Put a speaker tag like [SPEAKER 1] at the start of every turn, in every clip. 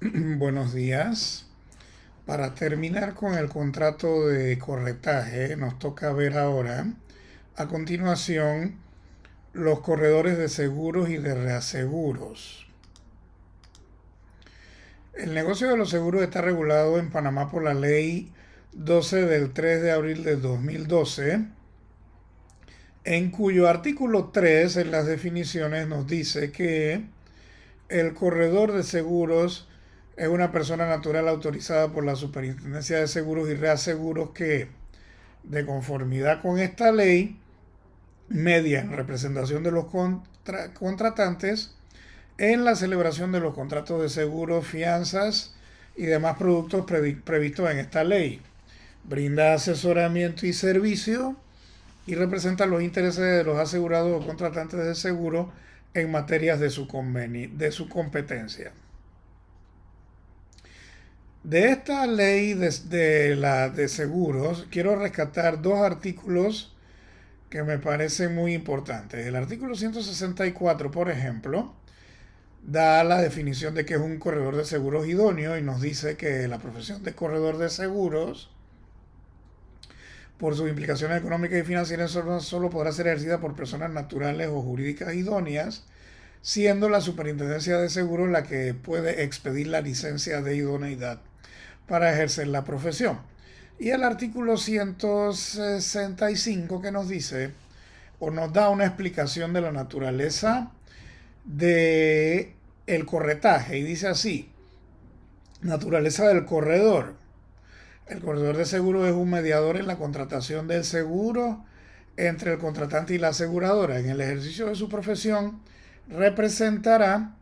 [SPEAKER 1] Buenos días. Para terminar con el contrato de corretaje, nos toca ver ahora, a continuación, los corredores de seguros y de reaseguros. El negocio de los seguros está regulado en Panamá por la ley 12 del 3 de abril de 2012, en cuyo artículo 3 en las definiciones nos dice que el corredor de seguros es una persona natural autorizada por la Superintendencia de Seguros y Reaseguros que, de conformidad con esta ley, media en representación de los contratantes en la celebración de los contratos de seguros, fianzas y demás productos previstos en esta ley. Brinda asesoramiento y servicio y representa los intereses de los asegurados o contratantes de seguro en materias de su competencia. De esta ley de seguros, quiero rescatar dos artículos que me parecen muy importantes. El artículo 164, por ejemplo, da la definición de que es un corredor de seguros idóneo y nos dice que la profesión de corredor de seguros, por sus implicaciones económicas y financieras, solo podrá ser ejercida por personas naturales o jurídicas idóneas, siendo la Superintendencia de Seguros la que puede expedir la licencia de idoneidad para ejercer la profesión. Y el artículo 165 que nos dice o nos da una explicación de la naturaleza de el corretaje y dice así: naturaleza del corredor. El corredor de seguro es un mediador en la contratación del seguro entre el contratante y la aseguradora. En el ejercicio de su profesión representará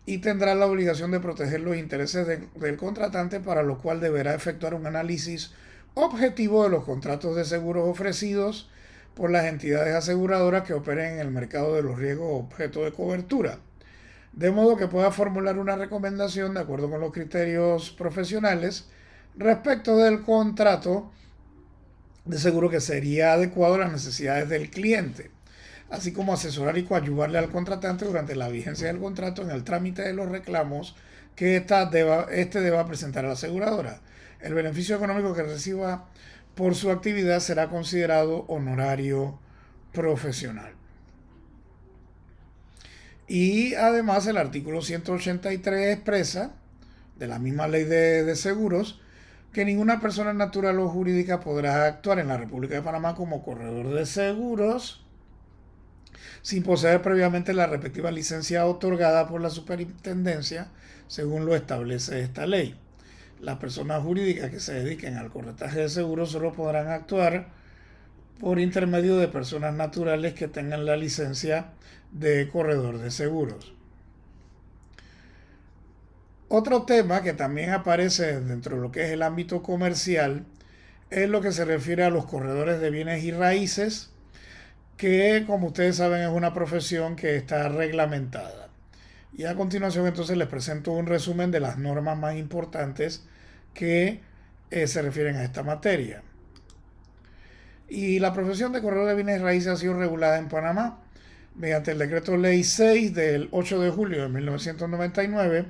[SPEAKER 1] y tendrá la obligación de proteger los intereses del contratante, para lo cual deberá efectuar un análisis objetivo de los contratos de seguros ofrecidos por las entidades aseguradoras que operen en el mercado de los riesgos objeto de cobertura, de modo que pueda formular una recomendación de acuerdo con los criterios profesionales respecto del contrato de seguro que sería adecuado a las necesidades del cliente, así como asesorar y coadyuvarle al contratante durante la vigencia del contrato en el trámite de los reclamos que este deba presentar a la aseguradora. El beneficio económico que reciba por su actividad será considerado honorario profesional. Y además el artículo 183 expresa, de la misma ley de seguros, que ninguna persona natural o jurídica podrá actuar en la República de Panamá como corredor de seguros sin poseer previamente la respectiva licencia otorgada por la superintendencia, según lo establece esta ley. Las personas jurídicas que se dediquen al corretaje de seguros solo podrán actuar por intermedio de personas naturales que tengan la licencia de corredor de seguros. Otro tema que también aparece dentro de lo que es el ámbito comercial es lo que se refiere a los corredores de bienes y raíces, que como ustedes saben es una profesión que está reglamentada. Y a continuación entonces les presento un resumen de las normas más importantes que se refieren a esta materia. Y la profesión de corredor de bienes y raíces ha sido regulada en Panamá mediante el decreto ley 6 del 8 de julio de 1999,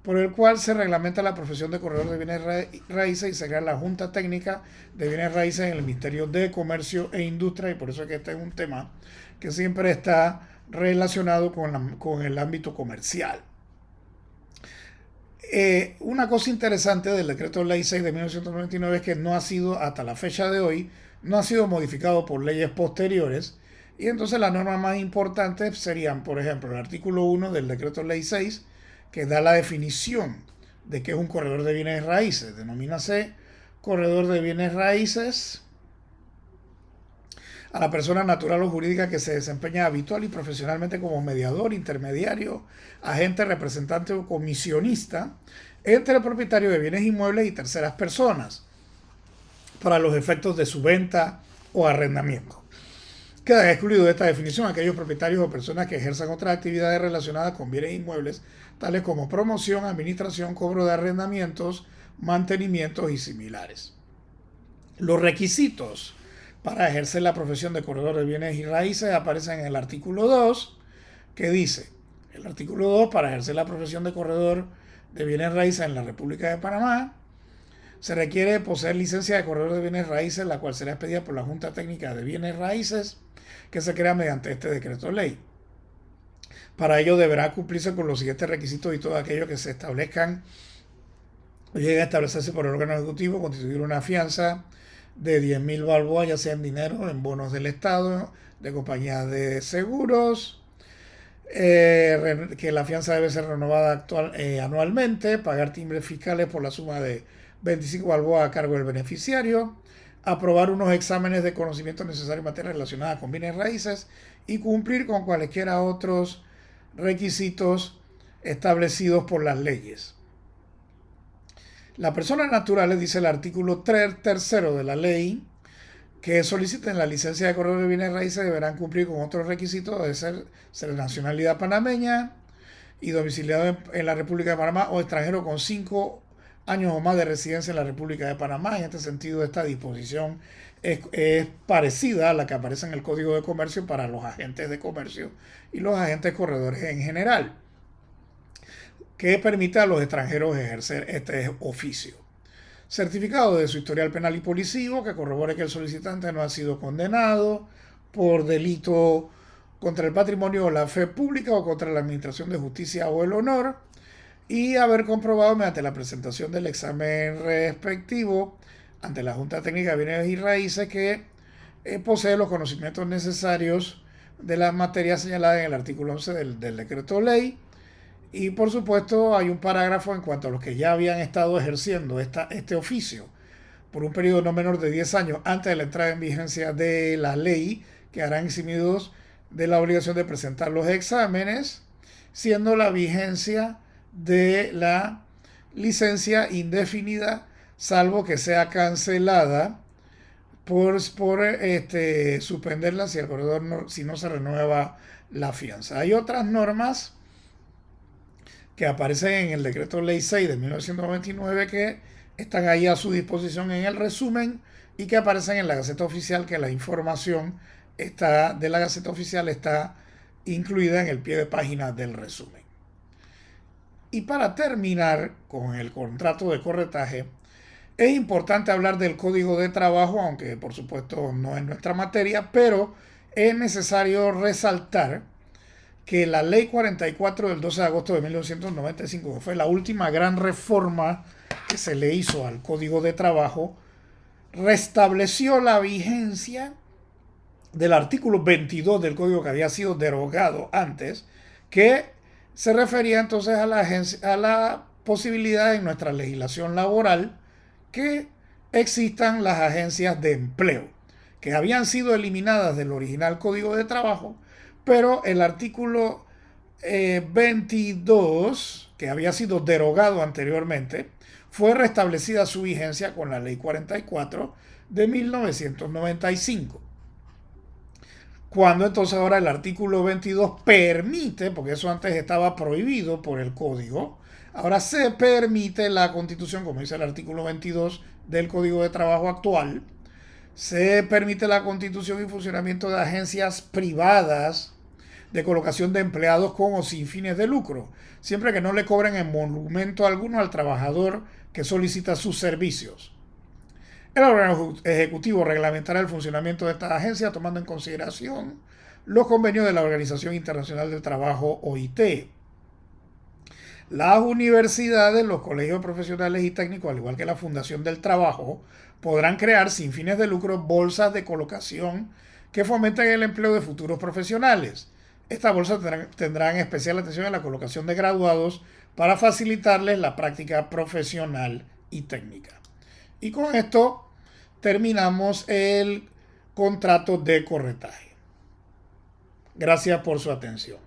[SPEAKER 1] por el cual se reglamenta la profesión de corredor de bienes raíces y se crea la Junta Técnica de Bienes Raíces en el Ministerio de Comercio e Industria, y por eso es que este es un tema que siempre está relacionado con el ámbito comercial. Una cosa interesante del decreto ley 6 de 1999 es que no ha sido, hasta la fecha de hoy, no ha sido modificado por leyes posteriores. Y entonces las normas más importantes serían, por ejemplo, el artículo 1 del decreto ley 6, que da la definición de qué es un corredor de bienes raíces. Denomínase corredor de bienes raíces a la persona natural o jurídica que se desempeña habitual y profesionalmente como mediador, intermediario, agente, representante o comisionista entre el propietario de bienes inmuebles y terceras personas para los efectos de su venta o arrendamiento. Quedan excluidos de esta definición aquellos propietarios o personas que ejerzan otras actividades relacionadas con bienes inmuebles, tales como promoción, administración, cobro de arrendamientos, mantenimientos y similares. Los requisitos para ejercer la profesión de corredor de bienes y raíces aparecen en el artículo 2, que dice: el artículo 2, para ejercer la profesión de corredor de bienes raíces en la República de Panamá, se requiere poseer licencia de corredor de bienes raíces, la cual será expedida por la Junta Técnica de Bienes Raíces, que se crea mediante este decreto ley. Para ello deberá cumplirse con los siguientes requisitos y todo aquello que se establezcan o llegue a establecerse por el órgano ejecutivo: constituir una fianza de 10.000 balboas, ya sea en dinero, en bonos del Estado, de compañías de seguros, que la fianza debe ser renovada anualmente, pagar timbres fiscales por la suma de 25 balboas a cargo del beneficiario, aprobar unos exámenes de conocimiento necesarios en materia relacionada con bienes raíces y cumplir con cualesquiera otros requisitos establecidos por las leyes. Las personas naturales, dice el artículo 3º de la ley, que soliciten la licencia de corredor de bienes raíces deberán cumplir con otros requisitos de ser de nacionalidad panameña y domiciliado en la República de Panamá, o extranjero con 5 años o más de residencia en la República de Panamá. En este sentido, esta disposición es parecida a la que aparece en el Código de Comercio para los agentes de comercio y los agentes corredores en general, que permite a los extranjeros ejercer este oficio. Certificado de su historial penal y policivo que corrobore que el solicitante no ha sido condenado por delito contra el patrimonio o la fe pública o contra la administración de justicia o el honor, y haber comprobado mediante la presentación del examen respectivo ante la Junta Técnica de Bienes y Raíces que posee los conocimientos necesarios de las materias señaladas en el artículo 11 del decreto ley. Y por supuesto hay un parágrafo en cuanto a los que ya habían estado ejerciendo este oficio por un periodo no menor de 10 años antes de la entrada en vigencia de la ley, quedarán eximidos de la obligación de presentar los exámenes, siendo la vigencia de la licencia indefinida, salvo que sea cancelada por suspenderla si el corredor si no se renueva la fianza. Hay otras normas que aparecen en el decreto ley 6 de 1999 que están ahí a su disposición en el resumen y que aparecen en la Gaceta Oficial, que la información de la Gaceta Oficial está incluida en el pie de página del resumen. Y para terminar con el contrato de corretaje, es importante hablar del Código de Trabajo, aunque por supuesto no es nuestra materia, pero es necesario resaltar que la Ley 44 del 12 de agosto de 1995, que fue la última gran reforma que se le hizo al Código de Trabajo, restableció la vigencia del artículo 22 del Código, que había sido derogado antes, que se refería entonces a la posibilidad en nuestra legislación laboral que existan las agencias de empleo, que habían sido eliminadas del original Código de Trabajo, pero el artículo 22, que había sido derogado anteriormente, fue restablecida su vigencia con la Ley 44 de 1995. Cuando entonces ahora el artículo 22 permite, porque eso antes estaba prohibido por el Código, ahora se permite la constitución, como dice el artículo 22 del Código de Trabajo actual, se permite la constitución y funcionamiento de agencias privadas de colocación de empleados con o sin fines de lucro, siempre que no le cobren emolumento alguno al trabajador que solicita sus servicios. El órgano ejecutivo reglamentará el funcionamiento de estas agencias tomando en consideración los convenios de la Organización Internacional del Trabajo, OIT. Las universidades, los colegios profesionales y técnicos, al igual que la Fundación del Trabajo, podrán crear sin fines de lucro bolsas de colocación que fomenten el empleo de futuros profesionales. Estas bolsas tendrán especial atención en la colocación de graduados para facilitarles la práctica profesional y técnica. Y con esto terminamos el contrato de corretaje. Gracias por su atención.